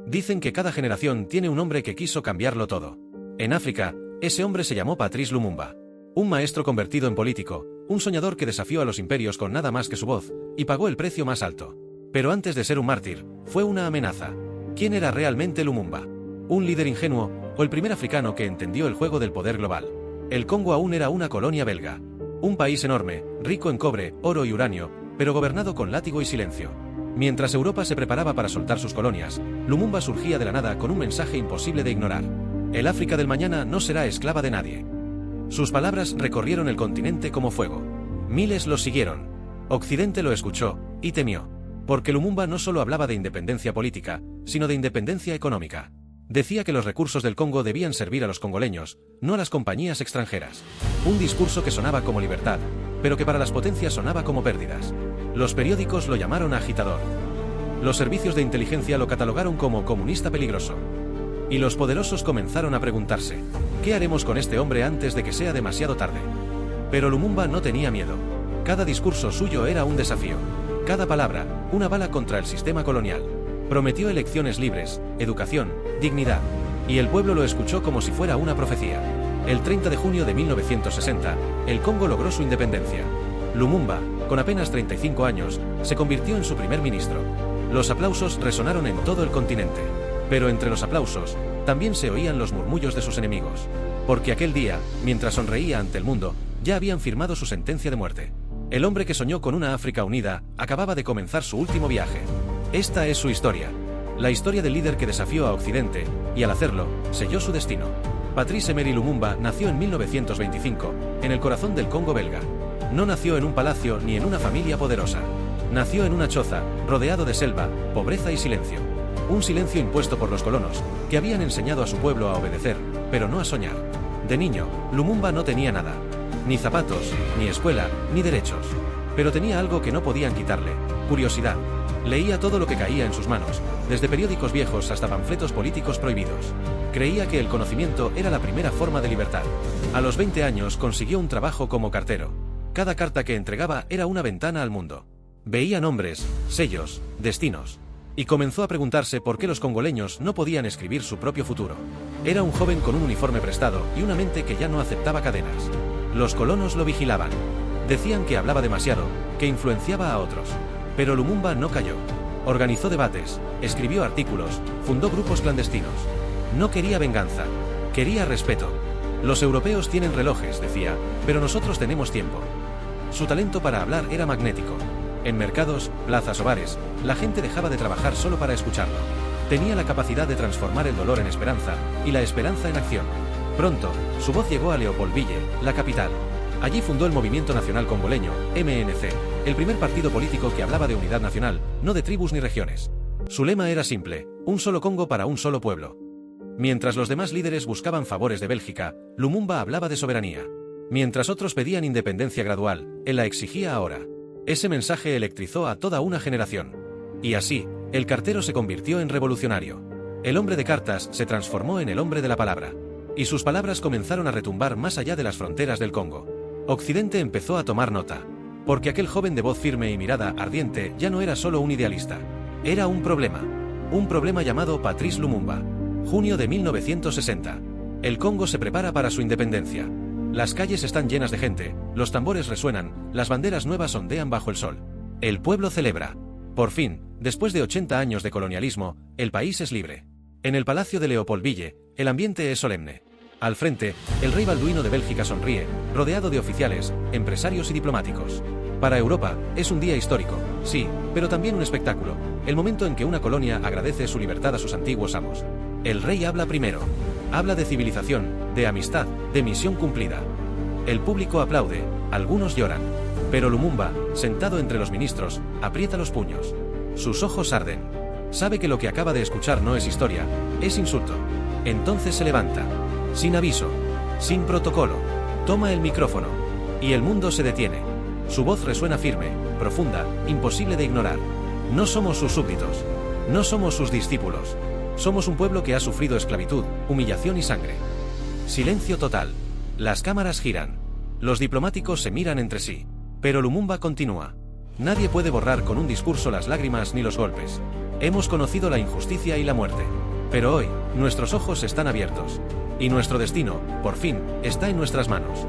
Dicen que cada generación tiene un hombre que quiso cambiarlo todo. En África, ese hombre se llamó Patrice Lumumba. Un maestro convertido en político, un soñador que desafió a los imperios con nada más que su voz, y pagó el precio más alto. Pero antes de ser un mártir, fue una amenaza. ¿Quién era realmente Lumumba? ¿Un líder ingenuo, o el primer africano que entendió el juego del poder global? El Congo aún era una colonia belga. Un país enorme, rico en cobre, oro y uranio, pero gobernado con látigo y silencio. Mientras Europa se preparaba para soltar sus colonias, Lumumba surgía de la nada con un mensaje imposible de ignorar. El África del mañana no será esclava de nadie. Sus palabras recorrieron el continente como fuego. Miles lo siguieron. Occidente lo escuchó, y temió. Porque Lumumba no solo hablaba de independencia política, sino de independencia económica. Decía que los recursos del Congo debían servir a los congoleños, no a las compañías extranjeras. Un discurso que sonaba como libertad, pero que para las potencias sonaba como pérdidas. Los periódicos lo llamaron agitador. Los servicios de inteligencia lo catalogaron como comunista peligroso. Y los poderosos comenzaron a preguntarse, ¿qué haremos con este hombre antes de que sea demasiado tarde? Pero Lumumba no tenía miedo. Cada discurso suyo era un desafío. Cada palabra, una bala contra el sistema colonial. Prometió elecciones libres, educación, dignidad. Y el pueblo lo escuchó como si fuera una profecía. El 30 de junio de 1960, el Congo logró su independencia. Lumumba, con apenas 35 años, se convirtió en su primer ministro. Los aplausos resonaron en todo el continente. Pero entre los aplausos, también se oían los murmullos de sus enemigos. Porque aquel día, mientras sonreía ante el mundo, ya habían firmado su sentencia de muerte. El hombre que soñó con una África unida, acababa de comenzar su último viaje. Esta es su historia. La historia del líder que desafió a Occidente, y al hacerlo, selló su destino. Patrice Emery Lumumba nació en 1925, en el corazón del Congo belga. No nació en un palacio ni en una familia poderosa. Nació en una choza, rodeado de selva, pobreza y silencio. Un silencio impuesto por los colonos, que habían enseñado a su pueblo a obedecer, pero no a soñar. De niño, Lumumba no tenía nada. Ni zapatos, ni escuela, ni derechos. Pero tenía algo que no podían quitarle: curiosidad. Leía todo lo que caía en sus manos, desde periódicos viejos hasta panfletos políticos prohibidos. Creía que el conocimiento era la primera forma de libertad. A los 20 años consiguió un trabajo como cartero. Cada carta que entregaba era una ventana al mundo. Veía nombres, sellos, destinos. Y comenzó a preguntarse por qué los congoleños no podían escribir su propio futuro. Era un joven con un uniforme prestado y una mente que ya no aceptaba cadenas. Los colonos lo vigilaban. Decían que hablaba demasiado, que influenciaba a otros. Pero Lumumba no cayó. Organizó debates, escribió artículos, fundó grupos clandestinos. No quería venganza, quería respeto. Los europeos tienen relojes, decía, pero nosotros tenemos tiempo. Su talento para hablar era magnético. En mercados, plazas o bares, la gente dejaba de trabajar solo para escucharlo. Tenía la capacidad de transformar el dolor en esperanza, y la esperanza en acción. Pronto, su voz llegó a Leopoldville, la capital. Allí fundó el Movimiento Nacional Congoleño, MNC, el primer partido político que hablaba de unidad nacional, no de tribus ni regiones. Su lema era simple: un solo Congo para un solo pueblo. Mientras los demás líderes buscaban favores de Bélgica, Lumumba hablaba de soberanía. Mientras otros pedían independencia gradual, él la exigía ahora. Ese mensaje electrizó a toda una generación. Y así, el cartero se convirtió en revolucionario. El hombre de cartas se transformó en el hombre de la palabra. Y sus palabras comenzaron a retumbar más allá de las fronteras del Congo. Occidente empezó a tomar nota. Porque aquel joven de voz firme y mirada ardiente ya no era solo un idealista. Era un problema. Un problema llamado Patrice Lumumba. Junio de 1960. El Congo se prepara para su independencia. Las calles están llenas de gente, los tambores resuenan, las banderas nuevas ondean bajo el sol. El pueblo celebra. Por fin, después de 80 años de colonialismo, el país es libre. En el palacio de Leopoldville, el ambiente es solemne. Al frente, el rey Balduino de Bélgica sonríe, rodeado de oficiales, empresarios y diplomáticos. Para Europa, es un día histórico, sí, pero también un espectáculo, el momento en que una colonia agradece su libertad a sus antiguos amos. El rey habla primero. Habla de civilización, de amistad, de misión cumplida. El público aplaude, algunos lloran. Pero Lumumba, sentado entre los ministros, aprieta los puños. Sus ojos arden. Sabe que lo que acaba de escuchar no es historia, es insulto. Entonces se levanta. Sin aviso, sin protocolo, toma el micrófono. Y el mundo se detiene. Su voz resuena firme, profunda, imposible de ignorar. No somos sus súbditos. No somos sus discípulos. Somos un pueblo que ha sufrido esclavitud, humillación y sangre. Silencio total. Las cámaras giran. Los diplomáticos se miran entre sí. Pero Lumumba continúa. Nadie puede borrar con un discurso las lágrimas ni los golpes. Hemos conocido la injusticia y la muerte. Pero hoy, nuestros ojos están abiertos. Y nuestro destino, por fin, está en nuestras manos.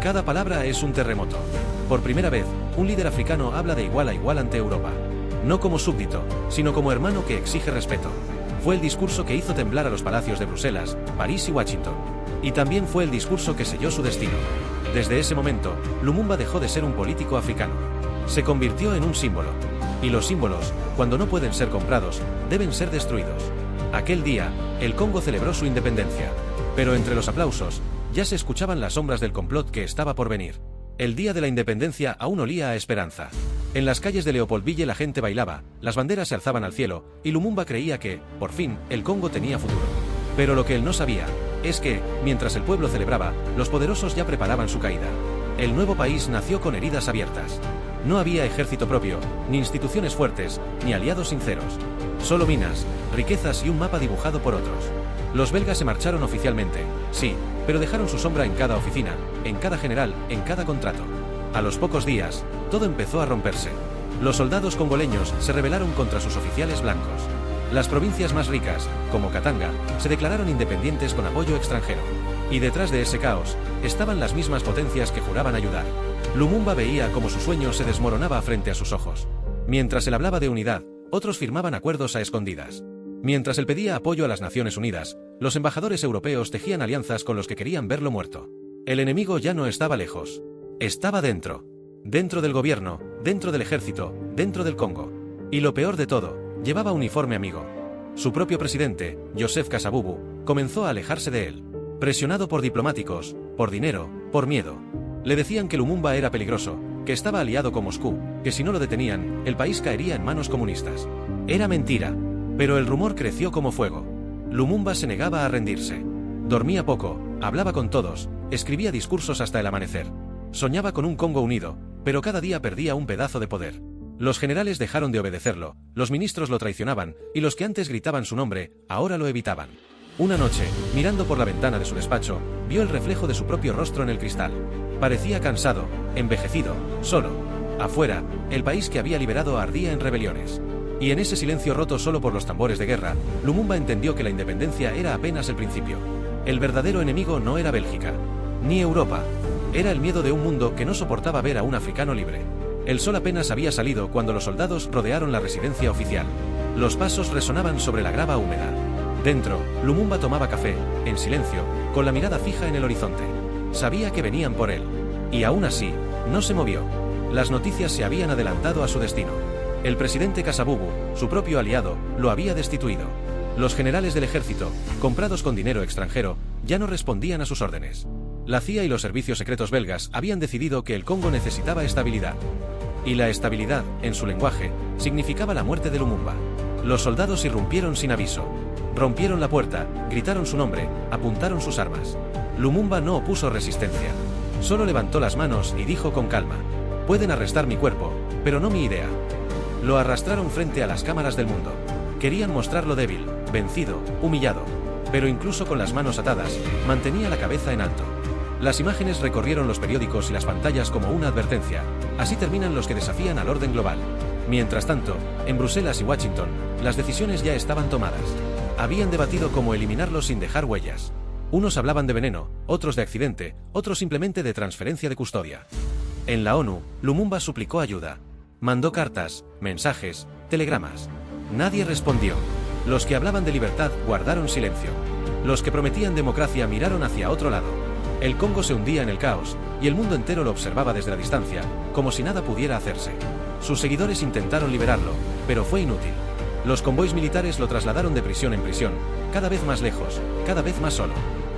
Cada palabra es un terremoto. Por primera vez, un líder africano habla de igual a igual ante Europa. No como súbdito, sino como hermano que exige respeto. Fue el discurso que hizo temblar a los palacios de Bruselas, París y Washington. Y también fue el discurso que selló su destino. Desde ese momento, Lumumba dejó de ser un político africano. Se convirtió en un símbolo. Y los símbolos, cuando no pueden ser comprados, deben ser destruidos. Aquel día, el Congo celebró su independencia. Pero entre los aplausos, ya se escuchaban las sombras del complot que estaba por venir. El día de la independencia aún olía a esperanza. En las calles de Leopoldville la gente bailaba, las banderas se alzaban al cielo, y Lumumba creía que, por fin, el Congo tenía futuro. Pero lo que él no sabía, es que, mientras el pueblo celebraba, los poderosos ya preparaban su caída. El nuevo país nació con heridas abiertas. No había ejército propio, ni instituciones fuertes, ni aliados sinceros. Solo minas, riquezas y un mapa dibujado por otros. Los belgas se marcharon oficialmente, sí, pero dejaron su sombra en cada oficina, en cada general, en cada contrato. A los pocos días, todo empezó a romperse. Los soldados congoleños se rebelaron contra sus oficiales blancos. Las provincias más ricas, como Katanga, se declararon independientes con apoyo extranjero. Y detrás de ese caos, estaban las mismas potencias que juraban ayudar. Lumumba veía cómo su sueño se desmoronaba frente a sus ojos. Mientras él hablaba de unidad, otros firmaban acuerdos a escondidas. Mientras él pedía apoyo a las Naciones Unidas, los embajadores europeos tejían alianzas con los que querían verlo muerto. El enemigo ya no estaba lejos. Estaba dentro. Dentro del gobierno, dentro del ejército, dentro del Congo. Y lo peor de todo, llevaba uniforme amigo. Su propio presidente, Joseph Kasavubu, comenzó a alejarse de él. Presionado por diplomáticos, por dinero, por miedo. Le decían que Lumumba era peligroso, que estaba aliado con Moscú, que si no lo detenían, el país caería en manos comunistas. Era mentira. Pero el rumor creció como fuego. Lumumba se negaba a rendirse. Dormía poco, hablaba con todos, escribía discursos hasta el amanecer. Soñaba con un Congo unido, pero cada día perdía un pedazo de poder. Los generales dejaron de obedecerlo, los ministros lo traicionaban, y los que antes gritaban su nombre, ahora lo evitaban. Una noche, mirando por la ventana de su despacho, vio el reflejo de su propio rostro en el cristal. Parecía cansado, envejecido, solo. Afuera, el país que había liberado ardía en rebeliones. Y en ese silencio roto solo por los tambores de guerra, Lumumba entendió que la independencia era apenas el principio. El verdadero enemigo no era Bélgica, ni Europa. Era el miedo de un mundo que no soportaba ver a un africano libre. El sol apenas había salido cuando los soldados rodearon la residencia oficial. Los pasos resonaban sobre la grava húmeda. Dentro, Lumumba tomaba café, en silencio, con la mirada fija en el horizonte. Sabía que venían por él. Y aún así, no se movió. Las noticias se habían adelantado a su destino. El presidente Kasavubu, su propio aliado, lo había destituido. Los generales del ejército, comprados con dinero extranjero, ya no respondían a sus órdenes. La CIA y los servicios secretos belgas habían decidido que el Congo necesitaba estabilidad. Y la estabilidad, en su lenguaje, significaba la muerte de Lumumba. Los soldados irrumpieron sin aviso. Rompieron la puerta, gritaron su nombre, apuntaron sus armas. Lumumba no opuso resistencia. Solo levantó las manos y dijo con calma: pueden arrestar mi cuerpo, pero no mi idea. Lo arrastraron frente a las cámaras del mundo. Querían mostrarlo débil, vencido, humillado. Pero incluso con las manos atadas, mantenía la cabeza en alto. Las imágenes recorrieron los periódicos y las pantallas como una advertencia. Así terminan los que desafían al orden global. Mientras tanto, en Bruselas y Washington, las decisiones ya estaban tomadas. Habían debatido cómo eliminarlo sin dejar huellas. Unos hablaban de veneno, otros de accidente, otros simplemente de transferencia de custodia. En la ONU, Lumumba suplicó ayuda. Mandó cartas, mensajes, telegramas. Nadie respondió. Los que hablaban de libertad guardaron silencio. Los que prometían democracia miraron hacia otro lado. El Congo se hundía en el caos, y el mundo entero lo observaba desde la distancia, como si nada pudiera hacerse. Sus seguidores intentaron liberarlo, pero fue inútil. Los convoys militares lo trasladaron de prisión en prisión, cada vez más lejos, cada vez más solo.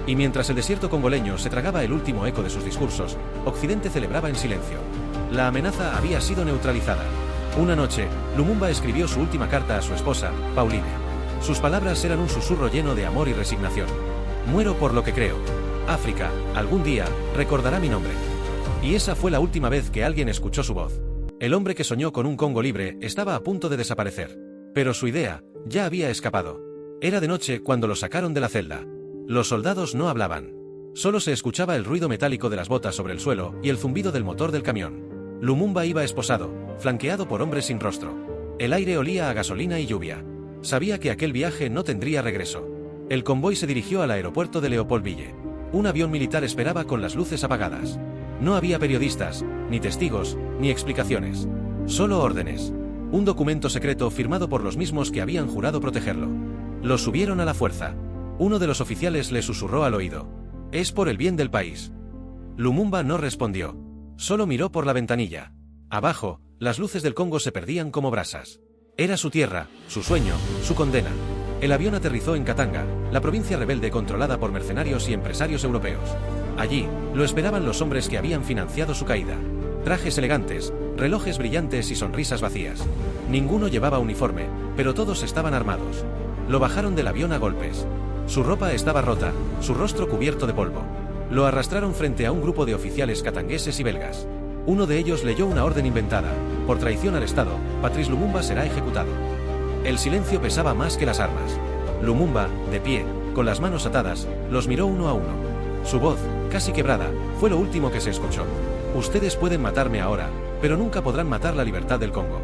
Y mientras el desierto congoleño se tragaba el último eco de sus discursos, Occidente celebraba en silencio. La amenaza había sido neutralizada. Una noche, Lumumba escribió su última carta a su esposa, Pauline. Sus palabras eran un susurro lleno de amor y resignación. Muero por lo que creo. África, algún día, recordará mi nombre. Y esa fue la última vez que alguien escuchó su voz. El hombre que soñó con un Congo libre estaba a punto de desaparecer. Pero su idea ya había escapado. Era de noche cuando lo sacaron de la celda. Los soldados no hablaban. Solo se escuchaba el ruido metálico de las botas sobre el suelo y el zumbido del motor del camión. Lumumba iba esposado, flanqueado por hombres sin rostro. El aire olía a gasolina y lluvia. Sabía que aquel viaje no tendría regreso. El convoy se dirigió al aeropuerto de Leopoldville. Un avión militar esperaba con las luces apagadas. No había periodistas, ni testigos, ni explicaciones. Solo órdenes. Un documento secreto firmado por los mismos que habían jurado protegerlo. Lo subieron a la fuerza. Uno de los oficiales le susurró al oído: «Es por el bien del país». Lumumba no respondió. Solo miró por la ventanilla. Abajo, las luces del Congo se perdían como brasas. Era su tierra, su sueño, su condena. El avión aterrizó en Katanga, la provincia rebelde controlada por mercenarios y empresarios europeos. Allí, lo esperaban los hombres que habían financiado su caída. Trajes elegantes, relojes brillantes y sonrisas vacías. Ninguno llevaba uniforme, pero todos estaban armados. Lo bajaron del avión a golpes. Su ropa estaba rota, su rostro cubierto de polvo. Lo arrastraron frente a un grupo de oficiales katangueses y belgas. Uno de ellos leyó una orden inventada: por traición al Estado, Patrice Lumumba será ejecutado. El silencio pesaba más que las armas. Lumumba, de pie, con las manos atadas, los miró uno a uno. Su voz, casi quebrada, fue lo último que se escuchó. «Ustedes pueden matarme ahora, pero nunca podrán matar la libertad del Congo».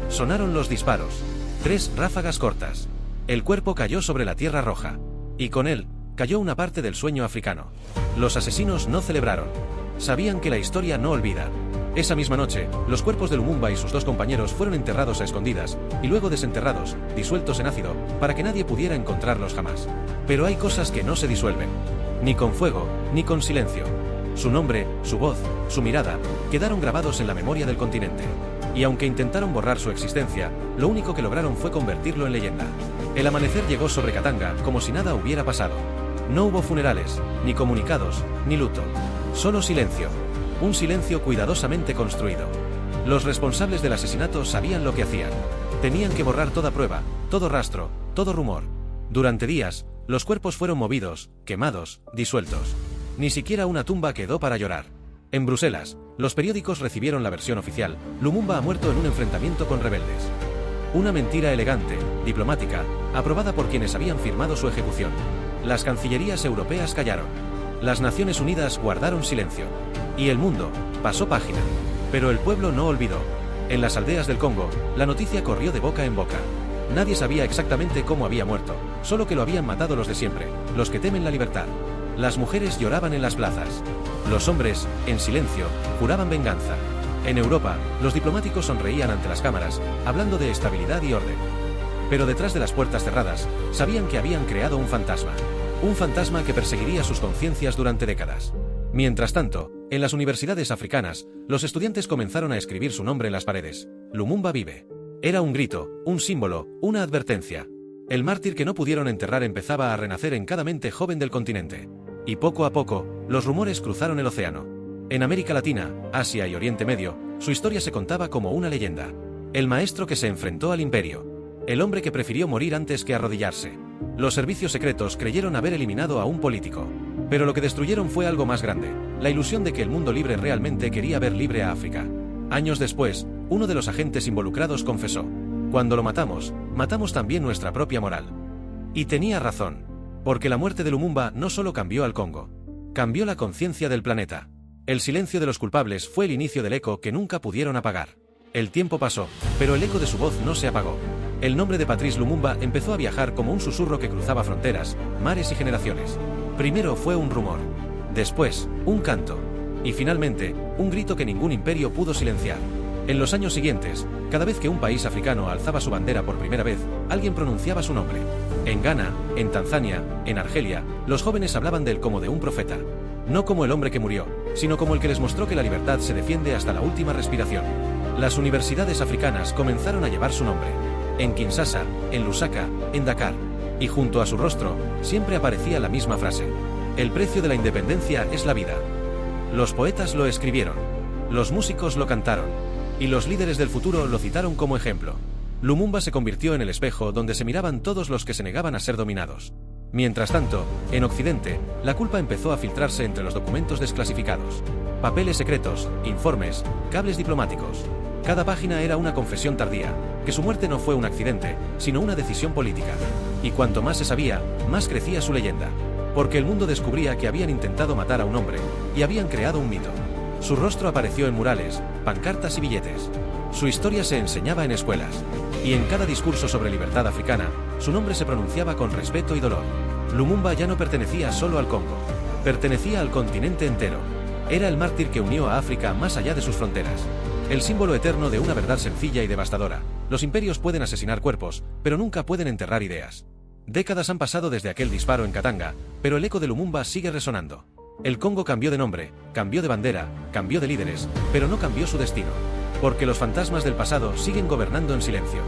Sonaron los disparos. 3 ráfagas cortas. El cuerpo cayó sobre la tierra roja. Y con él, cayó una parte del sueño africano. Los asesinos no celebraron. Sabían que la historia no olvida. Esa misma noche, los cuerpos de Lumumba y sus 2 compañeros fueron enterrados a escondidas, y luego desenterrados, disueltos en ácido, para que nadie pudiera encontrarlos jamás. Pero hay cosas que no se disuelven. Ni con fuego, ni con silencio. Su nombre, su voz, su mirada, quedaron grabados en la memoria del continente. Y aunque intentaron borrar su existencia, lo único que lograron fue convertirlo en leyenda. El amanecer llegó sobre Katanga como si nada hubiera pasado. No hubo funerales, ni comunicados, ni luto. Solo silencio. Un silencio cuidadosamente construido. Los responsables del asesinato sabían lo que hacían. Tenían que borrar toda prueba, todo rastro, todo rumor. Durante días, los cuerpos fueron movidos, quemados, disueltos. Ni siquiera una tumba quedó para llorar. En Bruselas, los periódicos recibieron la versión oficial: Lumumba ha muerto en un enfrentamiento con rebeldes. Una mentira elegante, diplomática, aprobada por quienes habían firmado su ejecución. Las cancillerías europeas callaron. Las Naciones Unidas guardaron silencio. Y el mundo pasó página. Pero el pueblo no olvidó. En las aldeas del Congo, la noticia corrió de boca en boca. Nadie sabía exactamente cómo había muerto, solo que lo habían matado los de siempre, los que temen la libertad. Las mujeres lloraban en las plazas. Los hombres, en silencio, juraban venganza. En Europa, los diplomáticos sonreían ante las cámaras, hablando de estabilidad y orden. Pero detrás de las puertas cerradas, sabían que habían creado un fantasma. Un fantasma que perseguiría sus conciencias durante décadas. Mientras tanto, en las universidades africanas, los estudiantes comenzaron a escribir su nombre en las paredes. Lumumba vive. Era un grito, un símbolo, una advertencia. El mártir que no pudieron enterrar empezaba a renacer en cada mente joven del continente. Y poco a poco, los rumores cruzaron el océano. En América Latina, Asia y Oriente Medio, su historia se contaba como una leyenda. El maestro que se enfrentó al imperio. El hombre que prefirió morir antes que arrodillarse. Los servicios secretos creyeron haber eliminado a un político. Pero lo que destruyeron fue algo más grande: la ilusión de que el mundo libre realmente quería ver libre a África. Años después, uno de los agentes involucrados confesó: «Cuando lo matamos, matamos también nuestra propia moral». Y tenía razón. Porque la muerte de Lumumba no solo cambió al Congo. Cambió la conciencia del planeta. El silencio de los culpables fue el inicio del eco que nunca pudieron apagar. El tiempo pasó, pero el eco de su voz no se apagó. El nombre de Patrice Lumumba empezó a viajar como un susurro que cruzaba fronteras, mares y generaciones. Primero fue un rumor. Después, un canto. Y finalmente, un grito que ningún imperio pudo silenciar. En los años siguientes, cada vez que un país africano alzaba su bandera por primera vez, alguien pronunciaba su nombre. En Ghana, en Tanzania, en Argelia, los jóvenes hablaban de él como de un profeta. No como el hombre que murió, sino como el que les mostró que la libertad se defiende hasta la última respiración. Las universidades africanas comenzaron a llevar su nombre. En Kinshasa, en Lusaka, en Dakar. Y junto a su rostro, siempre aparecía la misma frase: el precio de la independencia es la vida. Los poetas lo escribieron. Los músicos lo cantaron. Y los líderes del futuro lo citaron como ejemplo. Lumumba se convirtió en el espejo donde se miraban todos los que se negaban a ser dominados. Mientras tanto, en Occidente, la culpa empezó a filtrarse entre los documentos desclasificados. Papeles secretos, informes, cables diplomáticos. Cada página era una confesión tardía, que su muerte no fue un accidente, sino una decisión política. Y cuanto más se sabía, más crecía su leyenda. Porque el mundo descubría que habían intentado matar a un hombre, y habían creado un mito. Su rostro apareció en murales, pancartas y billetes. Su historia se enseñaba en escuelas, y en cada discurso sobre libertad africana, su nombre se pronunciaba con respeto y dolor. Lumumba ya no pertenecía solo al Congo, pertenecía al continente entero. Era el mártir que unió a África más allá de sus fronteras. El símbolo eterno de una verdad sencilla y devastadora: los imperios pueden asesinar cuerpos, pero nunca pueden enterrar ideas. Décadas han pasado desde aquel disparo en Katanga, pero el eco de Lumumba sigue resonando. El Congo cambió de nombre, cambió de bandera, cambió de líderes, pero no cambió su destino. Porque los fantasmas del pasado siguen gobernando en silencio.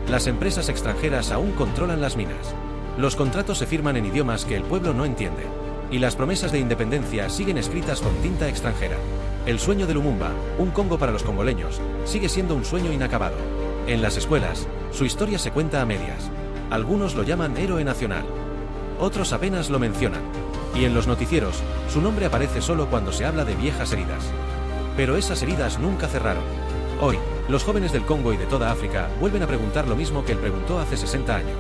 Las empresas extranjeras aún controlan las minas. Los contratos se firman en idiomas que el pueblo no entiende. Y las promesas de independencia siguen escritas con tinta extranjera. El sueño de Lumumba, un Congo para los congoleños, sigue siendo un sueño inacabado. En las escuelas, su historia se cuenta a medias. Algunos lo llaman héroe nacional. Otros apenas lo mencionan. Y en los noticieros, su nombre aparece solo cuando se habla de viejas heridas. Pero esas heridas nunca cerraron. Hoy, los jóvenes del Congo y de toda África vuelven a preguntar lo mismo que él preguntó hace 60 años.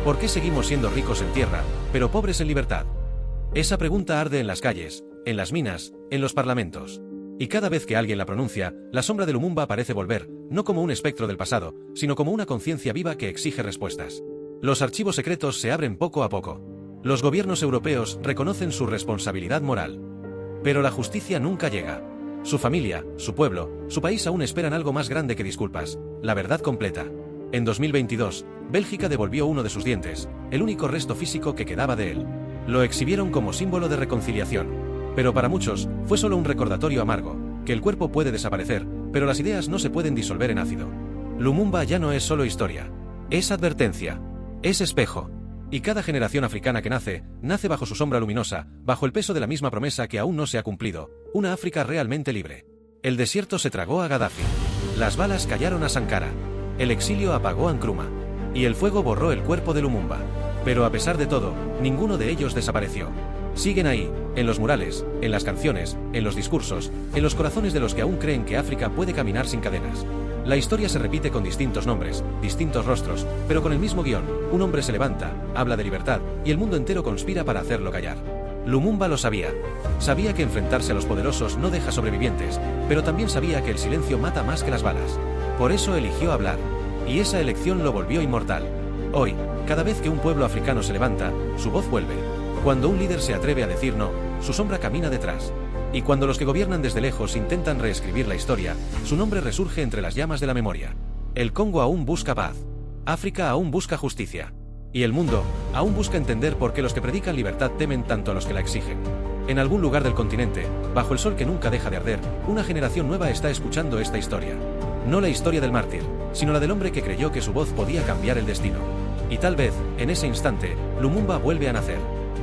¿Por qué seguimos siendo ricos en tierra, pero pobres en libertad? Esa pregunta arde en las calles, en las minas, en los parlamentos. Y cada vez que alguien la pronuncia, la sombra de Lumumba parece volver, no como un espectro del pasado, sino como una conciencia viva que exige respuestas. Los archivos secretos se abren poco a poco. Los gobiernos europeos reconocen su responsabilidad moral. Pero la justicia nunca llega. Su familia, su pueblo, su país aún esperan algo más grande que disculpas: la verdad completa. En 2022, Bélgica devolvió uno de sus dientes, el único resto físico que quedaba de él. Lo exhibieron como símbolo de reconciliación. Pero para muchos, fue solo un recordatorio amargo, que el cuerpo puede desaparecer, pero las ideas no se pueden disolver en ácido. Lumumba ya no es solo historia. Es advertencia. Es espejo. Y cada generación africana que nace, nace bajo su sombra luminosa, bajo el peso de la misma promesa que aún no se ha cumplido: una África realmente libre. El desierto se tragó a Gaddafi. Las balas callaron a Sankara. El exilio apagó a Nkrumah. Y el fuego borró el cuerpo de Lumumba. Pero a pesar de todo, ninguno de ellos desapareció. Siguen ahí, en los murales, en las canciones, en los discursos, en los corazones de los que aún creen que África puede caminar sin cadenas. La historia se repite con distintos nombres, distintos rostros, pero con el mismo guión: un hombre se levanta, habla de libertad, y el mundo entero conspira para hacerlo callar. Lumumba lo sabía. Sabía que enfrentarse a los poderosos no deja sobrevivientes, pero también sabía que el silencio mata más que las balas. Por eso eligió hablar. Y esa elección lo volvió inmortal. Hoy, cada vez que un pueblo africano se levanta, su voz vuelve. Cuando un líder se atreve a decir no, su sombra camina detrás. Y cuando los que gobiernan desde lejos intentan reescribir la historia, su nombre resurge entre las llamas de la memoria. El Congo aún busca paz. África aún busca justicia. Y el mundo aún busca entender por qué los que predican libertad temen tanto a los que la exigen. En algún lugar del continente, bajo el sol que nunca deja de arder, una generación nueva está escuchando esta historia. No la historia del mártir, sino la del hombre que creyó que su voz podía cambiar el destino. Y tal vez, en ese instante, Lumumba vuelve a nacer.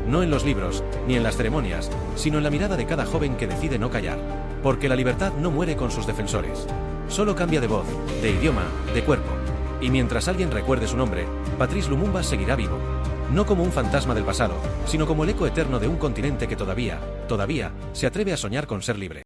No en los libros, ni en las ceremonias, sino en la mirada de cada joven que decide no callar. Porque la libertad no muere con sus defensores. Solo cambia de voz, de idioma, de cuerpo. Y mientras alguien recuerde su nombre, Patrice Lumumba seguirá vivo. No como un fantasma del pasado, sino como el eco eterno de un continente que todavía, se atreve a soñar con ser libre.